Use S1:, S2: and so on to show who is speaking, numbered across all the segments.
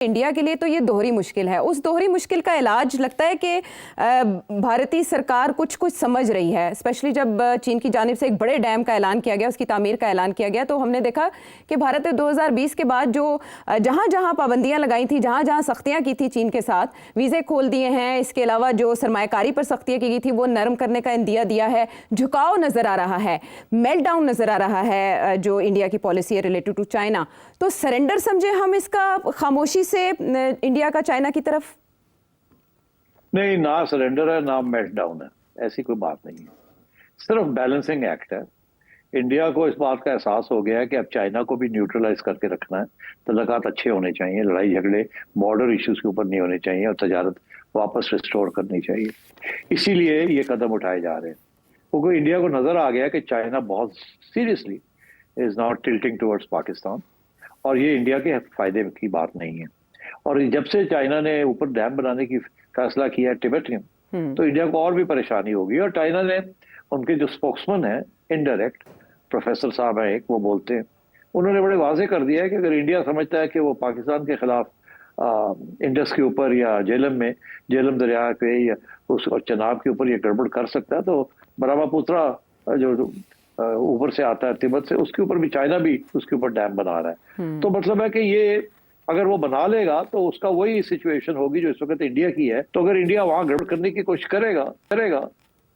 S1: India के लिए तो ये दोहरी मुश्किल है। उस दोहरी मुश्किल का इलाज लगता है कि भारतीय सरकार कुछ कुछ समझ रही है, स्पेशली जब चीन की जानिब से एक बड़े डैम का ऐलान किया गया, उसकी तामीर का ऐलान किया गया, तो हमने देखा कि भारत ने 2020 के बाद जो जहां जहां पाबंदियां लगाई थी, जहां जहां सख्तियां की थी चीन के साथ, वीज़े खोल दिए हैं। इसके अलावा जो सरमायाकारी पर सख्तियां की गई थी वो नरम करने का इंदिया दिया है। झुकाव नज़र आ रहा है, मेल्टडाउन नज़र आ रहा है जो इंडिया की पॉलिसी है रिलेटेड टू चाइना। तो सरेंडर समझे हम इसका खामोशी से इंडिया का चाइना की तरफ?
S2: नहीं, ना सरेंडर है ना मेल्ट डाउन है, ऐसी कोई बात नहीं है। सिर्फ बैलेंसिंग एक्ट है। इंडिया को इस बात का एहसास हो गया है कि अब चाइना को भी न्यूट्रलाइज करके रखना है। तल्लुकात अच्छे होने चाहिए, लड़ाई झगड़े बॉर्डर इश्यूज के ऊपर नहीं होने चाहिए और तजारत वापस रिस्टोर करनी चाहिए। इसीलिए ये कदम उठाए जा रहे हैं, क्योंकि इंडिया को नजर आ गया कि चाइना बहुत seriously is not tilting towards Pakistan, और ये इंडिया के फायदे की बात नहीं है। और जब से चाइना ने ऊपर डैम बनाने की फैसला किया तिब्बत में, तो इंडिया को और भी परेशानी होगी। और चाइना ने, उनके जो स्पोक्समैन है इनडायरेक्ट प्रोफेसर साहब है एक, वो बोलते हैं, उन्होंने बड़े वाजे कर दिया है कि अगर इंडिया समझता है कि वो पाकिस्तान के खिलाफ इंडस के ऊपर या झेलम दरिया पे या उस और चनाब के ऊपर ये गड़बड़ कर सकता है, तो ब्रह्मपुत्रा जो ऊपर से आता है तिब्बत से, उसके ऊपर भी चाइना भी उसके ऊपर डैम बना रहा है। तो मतलब है कि ये अगर वो बना लेगा तो उसका वही सिचुएशन होगी जो इस वक्त इंडिया की है। तो अगर इंडिया वहां गड़बड़ करने की कोशिश करेगा,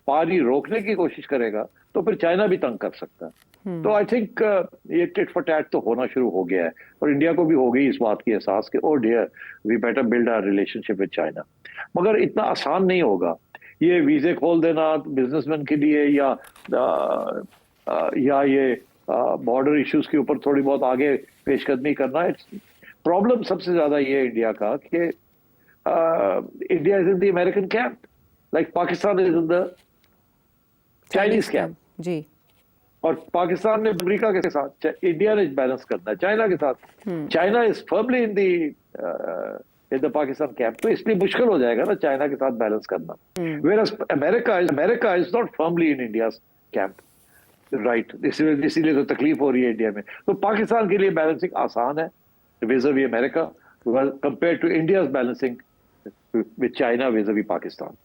S2: पानी रोकने की कोशिश करेगा, तो फिर चाइना भी तंग कर सकता है। तो आई थिंक ये टिट फॉर टैट तो होना शुरू हो गया है, और इंडिया को भी हो गई इस बात की एहसास कि oh dear, we better build our relationship with China. मगर इतना आसान नहीं होगा। ये वीजे खोल देना बिजनेसमैन के लिए या ये बॉर्डर इश्यूज के ऊपर थोड़ी बहुत आगे पेशकदमी करना, प्रॉब्लम सबसे ज्यादा ये है इंडिया का कि India is in the American camp, like Pakistan is in the Chinese camp
S1: जी।
S2: और पाकिस्तान ने अमेरिका के साथ, इंडिया ने बैलेंस करना है चाइना के साथ। China is firmly in the Pakistan camp, तो इसलिए मुश्किल हो जाएगा ना चाइना के साथ बैलेंस करना। Whereas America is not firmly in India camp, right. इसीलिए तो तकलीफ हो रही है इंडिया में। तो पाकिस्तान के लिए बैलेंसिंग आसान है vis-a-vis America, compare to India's balancing with China vis-a-vis Pakistan.